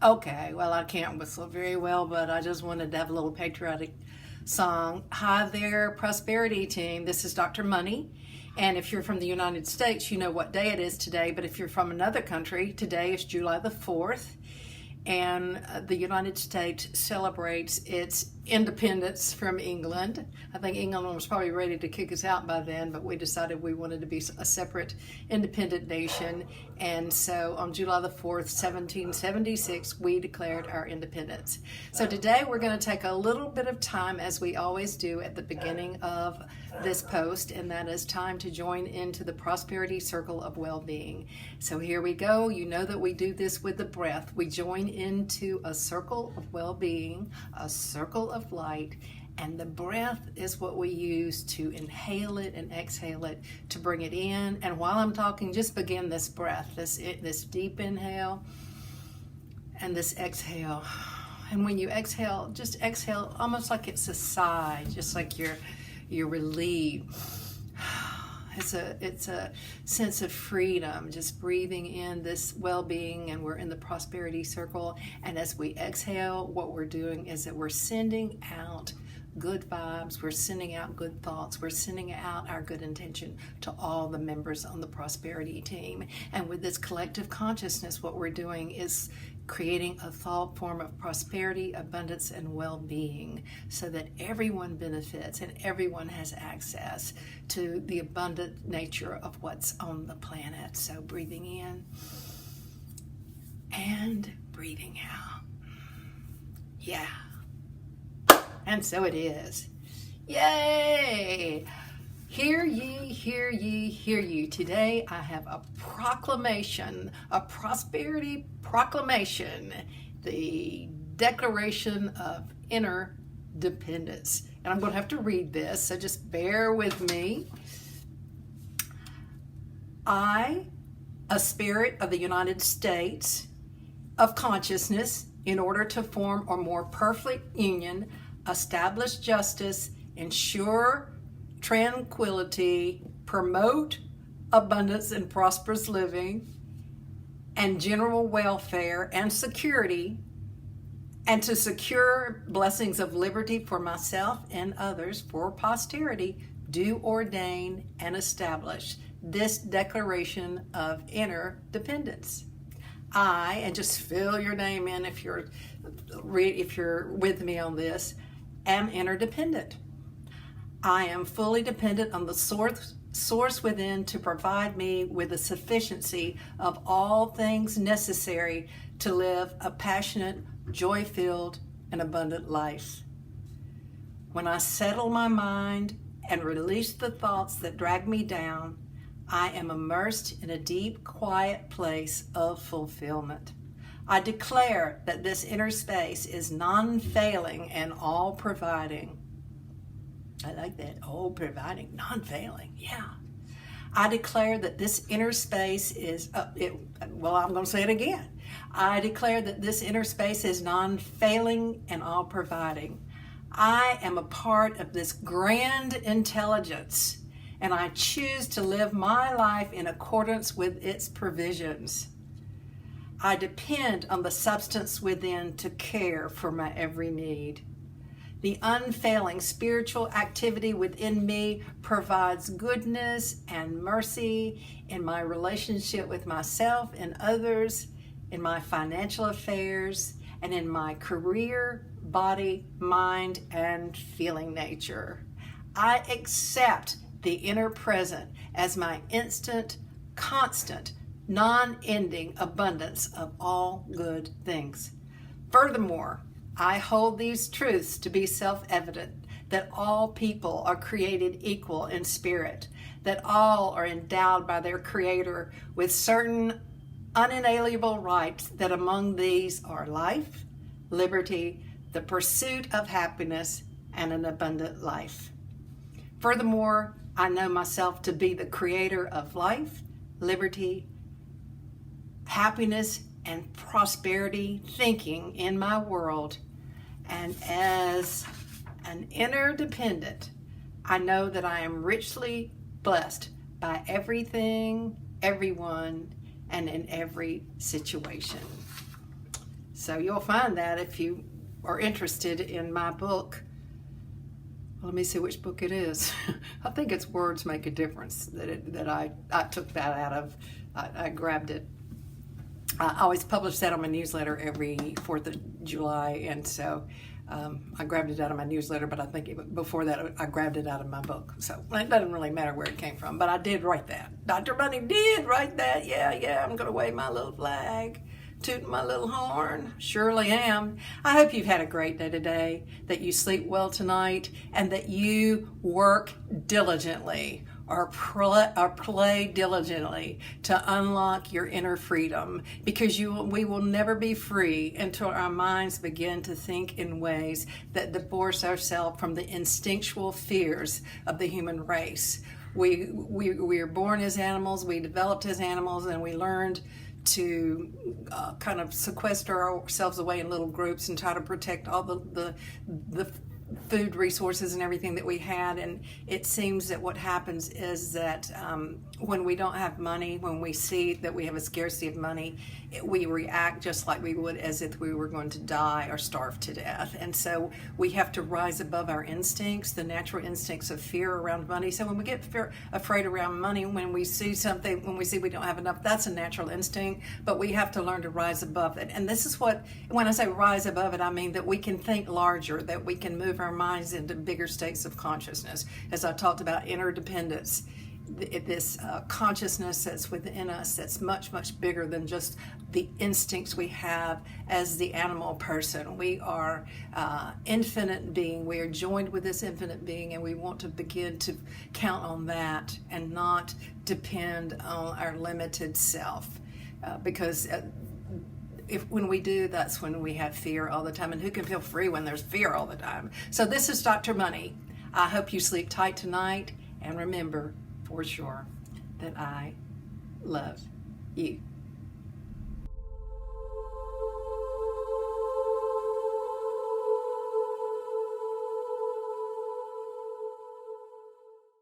Okay, well, I can't whistle very well, but I just wanted to have a little patriotic song. Hi there, Prosperity Team. This is Dr. Money. And if you're from the United States, you know what day it is today. But if you're from another country, today is July the 4th. And the United States celebrates its independence from England. I think England was probably ready to kick us out by then, but we decided we wanted to be a separate independent nation. And so on July the 4th, 1776, we declared our independence. So today we're going to take a little bit of time, as we always do at the beginning of this post, and that is time to join into the prosperity circle of well-being. So here we go. You know that we do this with the breath. We join into a circle of well-being, a circle of light, and the breath is what we use to inhale it and exhale it, to bring it in. And while I'm talking, just begin this breath, this deep inhale and this exhale. And when you exhale, just exhale almost like it's a sigh, just like you're relieved. It's a sense of freedom, just breathing in this well-being, and we're in the prosperity circle. And as we exhale, what we're doing is that we're sending out good vibes, we're sending out good thoughts, we're sending out our good intention to all the members on the prosperity team. And with this collective consciousness, what we're doing is creating a thought form of prosperity, abundance, and well-being, so that everyone benefits and everyone has access to the abundant nature of what's on the planet. So breathing in and breathing out. Yeah. And so it is. Yay! Hear ye, hear ye, hear ye. Today I have a proclamation, a prosperity proclamation, the Declaration of Interdependence. And I'm going to have to read this, so just bear with me. I, a spirit of the United States of consciousness, in order to form a more perfect union, establish justice, ensure tranquility, promote abundance and prosperous living, and general welfare and security, and to secure blessings of liberty for myself and others for posterity, do ordain and establish this Declaration of Interdependence. I, and just fill your name in if you're with me on this, am interdependent. I am fully dependent on the source within to provide me with the sufficiency of all things necessary to live a passionate, joy-filled, and abundant life. When I settle my mind and release the thoughts that drag me down, I am immersed in a deep, quiet place of fulfillment. I declare that this inner space is non-failing and all-providing. I like that, all-providing, non-failing, yeah. I declare that this inner space is, I'm going to say it again. I declare that this inner space is non-failing and all-providing. I am a part of this grand intelligence, and I choose to live my life in accordance with its provisions. I depend on the substance within to care for my every need. The unfailing spiritual activity within me provides goodness and mercy in my relationship with myself and others, in my financial affairs, and in my career, body, mind, and feeling nature. I accept the inner present as my instant, constant, non-ending abundance of all good things. Furthermore, I hold these truths to be self-evident, that all people are created equal in spirit, that all are endowed by their Creator with certain unalienable rights, that among these are life, liberty, the pursuit of happiness, and an abundant life. Furthermore, I know myself to be the creator of life, liberty, happiness, and prosperity thinking in my world. And as an interdependent, I know that I am richly blessed by everything, everyone, and in every situation. So you'll find that if you are interested in my book. Let me see which book it is. I think it's Words Make a Difference that I took that out of. I grabbed it. I always publish that on my newsletter every 4th of July, and so I grabbed it out of my newsletter, but I think before that I grabbed it out of my book. So it doesn't really matter where it came from, but I did write that. Dr. Money did write that. Yeah, I'm going to wave my little flag. Tooting my little horn. Surely am. I hope you've had a great day today, that you sleep well tonight, and that you work diligently or play diligently to unlock your inner freedom, because we will never be free until our minds begin to think in ways that divorce ourselves from the instinctual fears of the human race. We are born as animals, we developed as animals, and we learned to kind of sequester ourselves away in little groups and try to protect all the food resources and everything that we had. And it seems that what happens is that when we don't have money, when we see that we have a scarcity of money, we react just like we would as if we were going to die or starve to death. And so we have to rise above our instincts, the natural instincts of fear around money. So when we get afraid around money, when we see something, when we see we don't have enough, that's a natural instinct, but we have to learn to rise above it. And this is what, when I say rise above it, I mean that we can think larger, that we can move our minds into bigger states of consciousness. As I talked about interdependence, this consciousness that's within us that's much, much bigger than just the instincts we have as the animal person. We are infinite being. We are joined with this infinite being, and we want to begin to count on that and not depend on our limited self, because when we do, that's when we have fear all the time. And who can feel free when there's fear all the time? So this is Dr. Money. I hope you sleep tight tonight, and remember for sure that I love you.